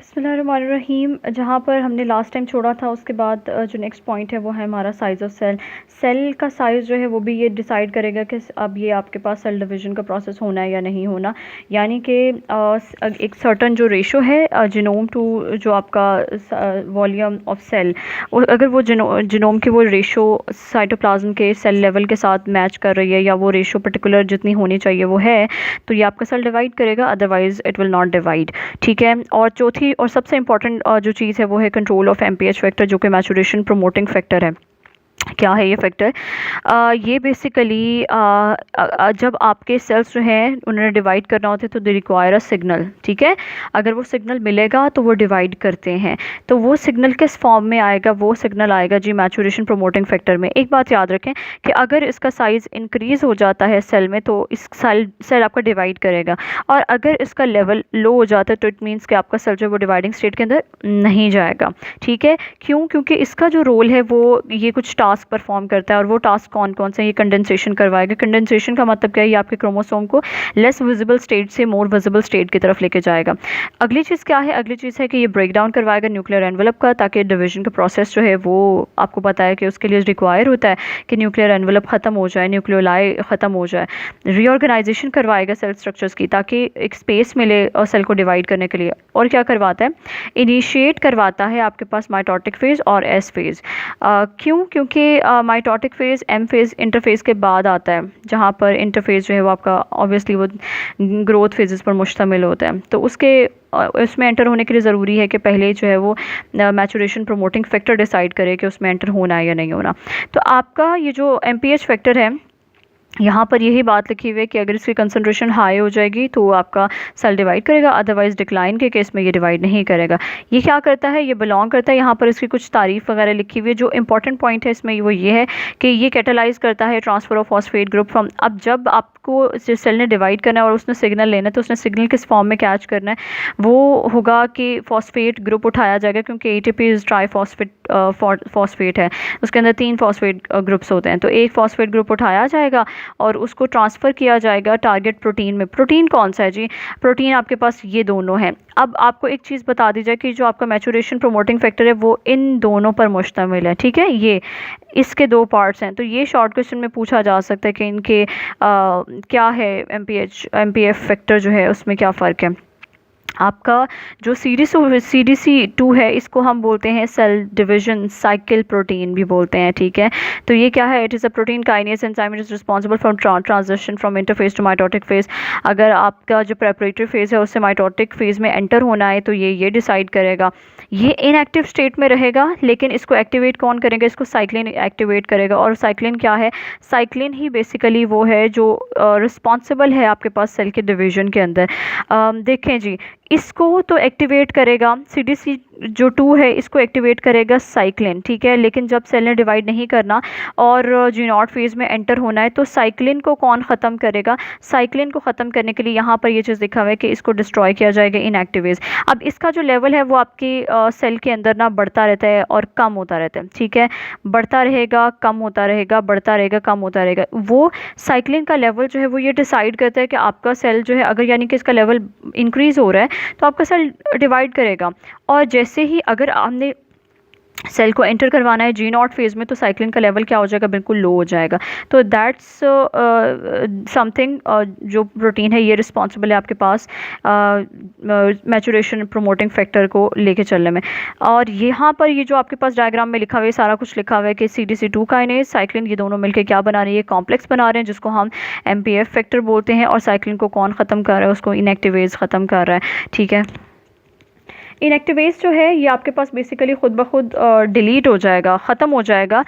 बिस्मिल्लाहिर्रहमानिर्रहीम। जहाँ पर हमने लास्ट टाइम छोड़ा था उसके बाद जो नेक्स्ट पॉइंट है वो है हमारा साइज़ ऑफ सेल। सेल का साइज़ जो है वो भी ये डिसाइड करेगा कि अब ये आपके पास सेल डिवीज़न का प्रोसेस होना है या नहीं होना। यानी कि एक सर्टन जो रेशो है जिनोम टू जो आपका वॉल्यूम ऑफ सेल, अगर वो जिनोम की वो रेशो साइटोप्लाज्म के सेल लेवल के साथ मैच कर रही है या वो रेशो पर्टिकुलर जितनी होनी चाहिए वो है, तो ये आपका सेल डिवाइड करेगा, otherwise it will not divide. ठीक है। और चौथी और सबसे इंपॉर्टेंट जो चीज़ है वो है कंट्रोल ऑफ एमपीएच फैक्टर, जो कि मैचुरेशन प्रमोटिंग फैक्टर है। क्या है ये फैक्टर? ये बेसिकली जब आपके सेल्स जो हैं उन्हें डिवाइड करना होता है तो दे रिक्वायर अ सिग्नल। ठीक है। अगर वो सिग्नल मिलेगा तो वो डिवाइड करते हैं। तो वो सिग्नल किस फॉर्म में आएगा? वो सिग्नल आएगा जी मैचुरेशन प्रमोटिंग फैक्टर में। एक बात याद रखें कि अगर इसका साइज़ इंक्रीज़ हो जाता है सेल में तो इस सेल आपका डिवाइड करेगा, और अगर इसका लेवल लो हो जाता है तो इट मीन्स कि आपका सेल जो है वो डिवाइडिंग स्टेट के अंदर नहीं जाएगा। ठीक है। क्यों? क्योंकि इसका जो रोल है वो ये कुछ टास्क परफॉर्म करता है, और वो टास्क कौन कौन से? ये कंडेंसेशन करवाएगा। कंडेंसेशन का मतलब क्या है? ये आपके क्रोमोसोम को लेस विजिबल स्टेट से मोर विजिबल स्टेट की तरफ लेके जाएगा। अगली चीज़ क्या है? अगली चीज़ है कि ये ब्रेक डाउन करवाएगा न्यूक्लियर एनवेलप का, ताकि डिवीजन का प्रोसेस जो है वो आपको पता है कि उसके लिए रिक्वायर होता है कि न्यूक्लियर एनवेलप ख़त्म हो जाए, न्यूक्लियोलाई ख़त्म हो जाए। रीऑर्गेनाइजेशन करवाएगा सेल स्ट्रक्चर्स की, ताकि एक स्पेस मिले और सेल को डिवाइड करने के लिए। और क्या करवाता है? इनिशिएट करवाता है आपके पास माइटोटिक फेज़ और एस फेज़। क्यों? क्योंकि mitotic phase M phase interphase के बाद आता है, जहाँ पर इंटरफेज़ जो है वो आपका ऑब्वियसली वो ग्रोथ फेजेस पर मुश्तमिल होता है। तो उसमें एंटर होने के लिए ज़रूरी है कि पहले जो है वो मैचुरेशन प्रमोटिंग फैक्टर डिसाइड करे कि उसमें एंटर होना है या नहीं होना। तो आपका ये जो एमपीएच फैक्टर है, यहाँ पर यही बात लिखी हुई है कि अगर इसकी कंसंट्रेशन हाई हो जाएगी तो आपका सेल डिवाइड करेगा, अदरवाइज़ डिक्लाइन के केस में ये डिवाइड नहीं करेगा। ये क्या करता है? ये बिलोंग करता है, यहाँ पर इसकी कुछ तारीफ़ वगैरह लिखी हुई है। जो इंपॉर्टेंट पॉइंट है इसमें वो ये है कि ये कैटालाइज करता है transfer of phosphate group from, अब जब आपको सेल ने डिवाइड करना है और उसने सिग्नल लेना है तो उसने सिग्नल किस फॉर्म में कैच करना है? वो होगा कि फॉस्फेट ग्रुप उठाया जाएगा, क्योंकि एटीपी इज़ ट्राईफॉस्फेट फॉस्फेट है, उसके अंदर 3 फॉस्फेट ग्रुप्स होते हैं। तो एक फॉस्फेट ग्रुप उठाया जाएगा और उसको ट्रांसफ़र किया जाएगा टारगेट प्रोटीन में। प्रोटीन कौन सा है जी? प्रोटीन आपके पास ये दोनों हैं। अब आपको एक चीज़ बता दी जाए कि जो आपका मैचुरेशन प्रमोटिंग फैक्टर है वो इन दोनों पर मुश्तमिल है। ठीक है। ये इसके 2 पार्ट्स हैं। तो ये शॉर्ट क्वेश्चन में पूछा जा सकता है कि इनके क्या है एमपीएफ फैक्टर जो है उसमें क्या फ़र्क है। आपका जो CDC2 है इसको हम बोलते हैं सेल डिवीजन साइकिल प्रोटीन भी बोलते हैं। ठीक है। तो ये क्या है? It is a protein kinase enzyme, it is responsible for transition from interphase to mitotic phase. अगर आपका जो प्रेपरेटरी फेज़ है उससे माइटोटिक फेज़ में एंटर होना है तो ये डिसाइड करेगा। ये इनएक्टिव स्टेट में रहेगा, लेकिन इसको एक्टिवेट कौन करेगा? इसको साइक्लिन एक्टिवेट करेगा। और साइक्लिन क्या है? साइक्लिन ही बेसिकली वो है जो रिस्पॉन्सिबल है आपके पास सेल के डिवीजन के अंदर। देखें जी, इसको तो एक्टिवेट करेगा CDC जो 2 है, इसको एक्टिवेट करेगा साइक्लिन। ठीक है। लेकिन जब सेल ने डिवाइड नहीं करना और G0 फेज़ में एंटर होना है तो साइक्लिन को कौन ख़त्म करेगा? साइक्लिन को ख़त्म करने के लिए यहाँ पर ये चीज़ लिखा हुआ है कि इसको डिस्ट्रॉय किया जाएगा इनएक्टिवेज। अब इसका जो लेवल है वो आपकी सेल के अंदर ना बढ़ता रहता है और कम होता रहता है। ठीक है। बढ़ता रहेगा, कम होता रहेगा, बढ़ता रहेगा, कम होता रहेगा। वो साइक्लिन का लेवल जो है वो ये डिसाइड करता है कि आपका सेल जो है, अगर यानी कि इसका लेवल इंक्रीज़ हो रहा है तो आपका सेल डिवाइड करेगा। और जैसे ही अगर हमने सेल को एंटर करवाना है G0 फेज़ में तो साइक्लिन का लेवल क्या हो जाएगा? बिल्कुल लो हो जाएगा। तो दैट्स समथिंग, जो प्रोटीन है ये रिस्पॉन्सिबल है आपके पास मैचुरेशन प्रमोटिंग फैक्टर को लेके चलने में। और यहाँ पर ये जो आपके पास डायग्राम में लिखा हुआ है, सारा कुछ लिखा हुआ है कि CDC2 काइनेज साइक्लिन ये दोनों मिलकर क्या बना रहे हैं? कॉम्प्लेक्स बना रहे हैं जिसको हम एमपीएफ फैक्टर बोलते हैं। और साइक्लिन को कौन ख़त्म कर रहा है? उसको इनएक्टिवेज ख़त्म कर रहा है। ठीक है। इनएक्टिवेज जो है ये आपके पास बेसिकली खुद ब खुद डिलीट हो जाएगा, ख़त्म हो जाएगा।